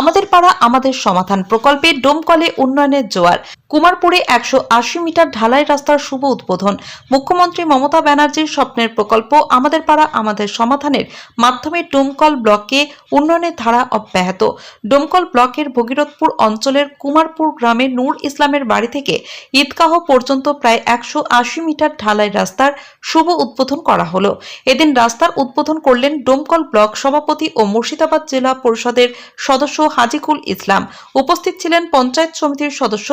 আমাদের পাড়া আমাদের সমাধান প্রকল্পে ডোমকলে উন্নয়নের জোয়ার। কুমারপুরে 180 মিটার ঢালাই রাস্তার শুভ উদ্বোধন। মুখ্যমন্ত্রী মমতা ব্যানার্জির স্বপ্নের প্রকল্প আমাদের পাড়া আমাদের সমাধানের মাধ্যমে ডোমকল ব্লকে উন্নয়নের ধারা অব্যাহত। ডোমকল ব্লকের ভগীরথপুর অঞ্চলের কুমারপুর গ্রামে নূর ইসলামের বাড়ি থেকে ঈদগাহ পর্যন্ত প্রায় 180 মিটার ঢালাই রাস্তার শুভ উদ্বোধন করা হলো। এদিন রাস্তার উদ্বোধন করলেন ডোমকল ব্লক সভাপতি ও মুর্শিদাবাদ জেলা পরিষদের সদস্য হাজিকুল ইসলাম। উপস্থিত ছিলেন পঞ্চায়েত সমিতির সদস্য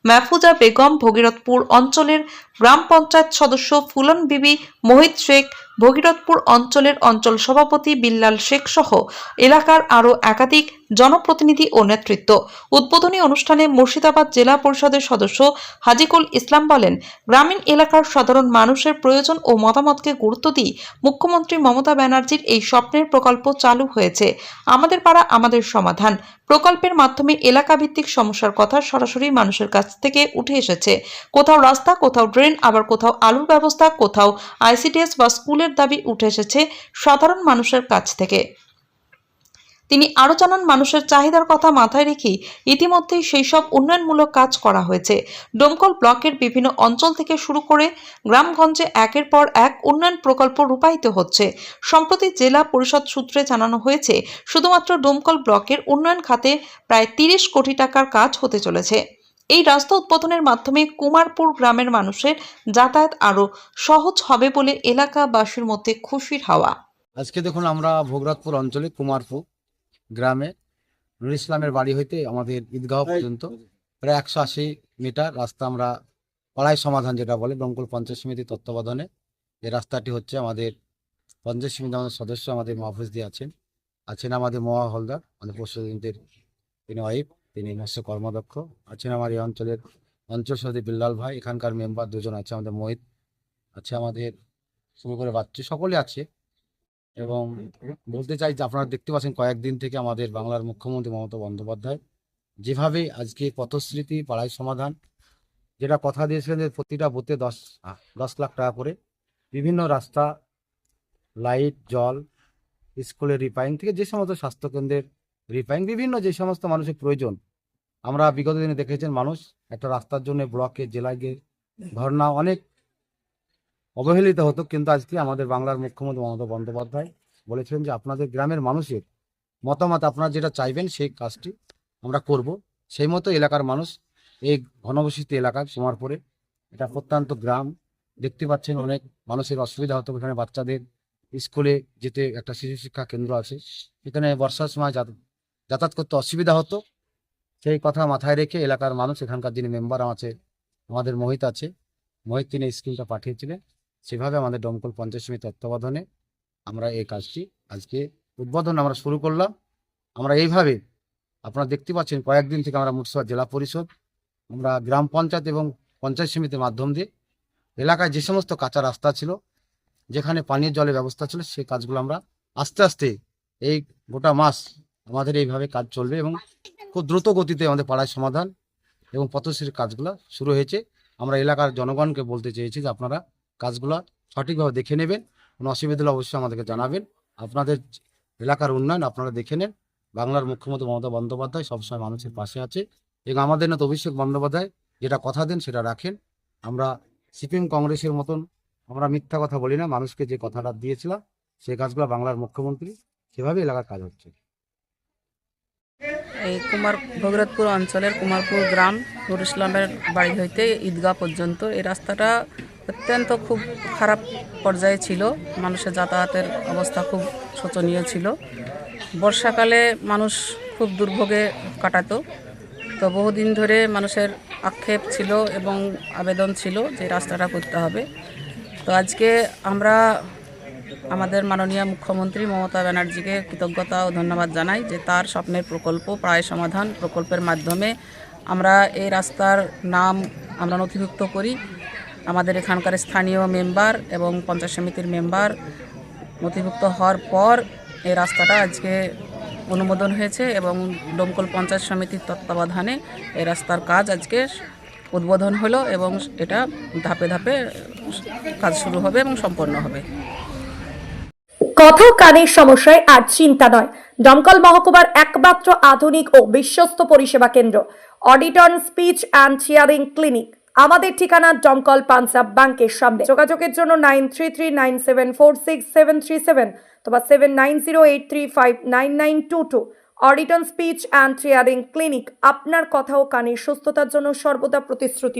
মাহফুজা বেগম, ভগীরথপুর অঞ্চলের গ্রাম পঞ্চায়েত সদস্য ফুলন বিবি, মোহিত শেখ, ভগীরথপুর অঞ্চলের অঞ্চল সভাপতি বিল্লাল শেখ সহ এলাকার আরও একাধিক জনপ্রতিনিধি ও নেতৃত্ব। উদ্বোধনী অনুষ্ঠানে মুর্শিদাবাদ জেলা পরিষদের সদস্য হাজিকুল ইসলাম বলেন, গ্রামীণ এলাকার সাধারণ মানুষের প্রয়োজন ও মতামতকে গুরুত্ব দিয়ে মুখ্যমন্ত্রী মমতা ব্যানার্জির এই স্বপ্নের প্রকল্প চালু হয়েছে। আমাদের পাড়া আমাদের সমাধান প্রকল্পের মাধ্যমে এলাকা ভিত্তিক সমস্যার কথা সরাসরি মানুষের কাছ থেকে উঠে এসেছে। কোথাও রাস্তা, কোথাও ড্রেন, আবার কোথাও আলোর ব্যবস্থা, কোথাও আইসিডিএস বা স্কুলের দাবি উঠে এসেছে সাধারণ মানুষের কাছ থেকে। তিনি আরও জানান, মানুষের চাহিদার কথা মাথায় রেখেই ইতিমধ্যেই সেই সব উন্নয়নমূলক কাজ করা হয়েছে। ডোমকল ব্লকের বিভিন্ন অঞ্চল থেকে শুরু করে গ্রামগঞ্জে একের পর এক উন্নয়ন প্রকল্প রূপায়িত হচ্ছে। সম্প্রতি জেলা পরিষদ সূত্রে জানানো হয়েছে, শুধুমাত্র ডোমকল ব্লকের উন্নয়ন খাতে প্রায় 30 কোটি টাকার কাজ হতে চলেছে। এই রাস্তা উদ্বোধনের মাধ্যমে কুমারপুর গ্রামের মানুষের যাতায়াত আরও সহজ হবে বলে এলাকাবাসীর মধ্যে খুশির হাওয়া। আজকে দেখুন, আমরা ভগীরথপুর অঞ্চলে কুমারপুর গ্রামে নুর ইসলামের বাড়ি হইতে আমাদের ঈদগাহ পর্যন্ত প্রায় 180 মিটার রাস্তা আমরা পাড়ায় সমাধান যেটা বলে ডোমকল পঞ্চায়েত সমিতির তত্ত্বাবধানে এই রাস্তাটি হচ্ছে। আমাদের পঞ্চায়েত সমিতি আমাদের সদস্য আমাদের মাহফুজ দিয়ে আছেন আমাদের মোয়া হলদার, আমাদের প্রেসিডেন্টের তিনি ওয়াইফ, তিনি মৎস্য কর্মদক্ষ আছেন। আমার এই অঞ্চলের অঞ্চল সভাপতি বিল্লাল ভাই, এখানকার মেম্বার দুজন আছে, আমাদের মোহিত আছে, আমাদের শুরু করে বাচ্চু সকলে আছে। এবং বলতে চাই যে আপনারা দেখতে পাচ্ছেন কয়েকদিন থেকে আমাদের বাংলার মুখ্যমন্ত্রী মমতা বন্দ্যোপাধ্যায় যেভাবে আজকে পথশ্রীতি পাড়ায় সমাধান যেটা কথা দিয়েছিলেন যে প্রতিটা বুথে 10 লাখ টাকা করে বিভিন্ন রাস্তা, লাইট, জল, স্কুলের রিপেয়ারিং থেকে যে সমস্ত স্বাস্থ্যকেন্দ্রের রিপেয়ারিং, বিভিন্ন যে সমস্ত মানুষের প্রয়োজন আমরা বিগত দিনে দেখেছেন মানুষ একটা রাস্তার জন্য ব্লকে জেলায় গিয়ে ধর্ণা অনেক অবহেলিত হতো, কিন্তু আজকে আমাদের বাংলার মুখ্যমন্ত্রী মমতা বন্দ্যোপাধ্যায় বলেছিলেন যে আপনাদের গ্রামের মানুষের মতামত আপনারা যেটা চাইবেন সেই কাজটি আমরা করব। সেই মতো এলাকার মানুষ এই ঘনবসতি এলাকা কুমারপুরে এটা প্রত্যন্ত গ্রাম, দেখতে পাচ্ছেন অনেক মানুষের অসুবিধা হতো। এখানে বাচ্চাদের স্কুলে যেতে একটা শিশু শিক্ষা কেন্দ্র আছে, এখানে বর্ষার সময় যাতায়াত করতে অসুবিধা হতো। সেই কথা মাথায় রেখে এলাকার মানুষ, এখানকার যিনি মেম্বার আছে আমাদের মোহিত আছে, মোহিত তিনি স্কিমটা পাঠিয়েছিলেন। সেভাবে আমাদের ডোমকল পঞ্চায়েত সমিতির তত্ত্বাবধানে আমরা এই কাজটি আজকে উদ্বোধন আমরা শুরু করলাম। আমরা এইভাবে আপনারা দেখতে পাচ্ছেন কয়েকদিন থেকে আমরা মুর্শিদাবাদ জেলা পরিষদ, আমরা গ্রাম পঞ্চায়েত এবং পঞ্চায়েত সমিতির মাধ্যম দিয়ে এলাকায় যে সমস্ত কাঁচা রাস্তা ছিল, যেখানে পানীয় জলের ব্যবস্থা ছিল, সেই কাজগুলো আমরা আস্তে আস্তে এই গোটা মাস আমাদের এইভাবে কাজ চলবে এবং খুব দ্রুত গতিতে আমাদের পাড়ায় সমাধান এবং পথশ্রীর কাজগুলো শুরু হয়েছে। আমরা এলাকার জনগণকে বলতে চেয়েছি যে আপনারা কাজগুলো সঠিকভাবে দেখে নেবেন, কোনো অসুবিধা হলে অবশ্যই আমাদেরকে জানাবেন। আপনাদের এলাকার উন্নয়ন আপনারা দেখে নেন। বাংলার মুখ্যমন্ত্রী মমতা বন্দ্যোপাধ্যায় সবসময় মানুষের পাশে আছে এবং আমাদের নেতা অভিষেক বন্দ্যোপাধ্যায় যেটা কথা দেন সেটা রাখেন। আমরা সিপিএম কংগ্রেসের মতন আমরা মিথ্যা কথা বলি না, মানুষকে যে কথাটা দিয়েছিলাম সেই কাজগুলো বাংলার মুখ্যমন্ত্রী সেভাবে এলাকার কাজ হচ্ছে। এই ভগীরথপুর অঞ্চলের কুমারপুর গ্রাম নুর ইসলামের বাড়ি হইতে ঈদগাহ পর্যন্ত এই রাস্তাটা অত্যন্ত খুব খারাপ পর্যায়ে ছিল। মানুষের যাতায়াতের অবস্থা খুব শোচনীয় ছিল। বর্ষাকালে মানুষ খুব দুর্ভোগে কাটাতো। তো বহুদিন ধরে মানুষের আক্ষেপ ছিল এবং আবেদন ছিল যে রাস্তাটা করতে হবে। তো আজকে আমরা আমাদের মাননীয় মুখ্যমন্ত্রী মমতা ব্যানার্জিকে কৃতজ্ঞতা ও ধন্যবাদ জানাই যে তার স্বপ্নের প্রকল্প পাড়ায় সমাধান প্রকল্পের মাধ্যমে আমরা এই রাস্তার নাম আমরা নথিভুক্ত করি। আমাদের এখানকার স্থানীয় মেম্বার এবং পঞ্চায়েত সমিতির মেম্বার নথিভুক্ত হওয়ার পর এই রাস্তাটা আজকে অনুমোদন হয়েছে এবং ডোমকল পঞ্চায়েত সমিতির তত্ত্বাবধানে এই রাস্তার কাজ আজকে উদ্বোধন হলো এবং এটা ধাপে ধাপে কাজ শুরু হবে এবং সম্পন্ন হবে। কথা ও কানের সমস্যায় আর চিন্তা নয়। দমকল মহকুমার একমাত্র আধুনিক ও বিশ্বস্ত পরিষেবা কেন্দ্র অডিটন স্পিচ অ্যান্ড হিয়ারিং ক্লিনিক। আমাদের ঠিকানা দমকল পাঞ্জাব ব্যাংকের সামনে। যোগাযোগের জন্য 9339746737 অথবা 7908359922। অডিটন স্পিচ অ্যান্ড হিয়ারিং ক্লিনিক আপনার কথা ও কানের সুস্থতার জন্য সর্বদা প্রতিশ্রুতিবদ্ধ।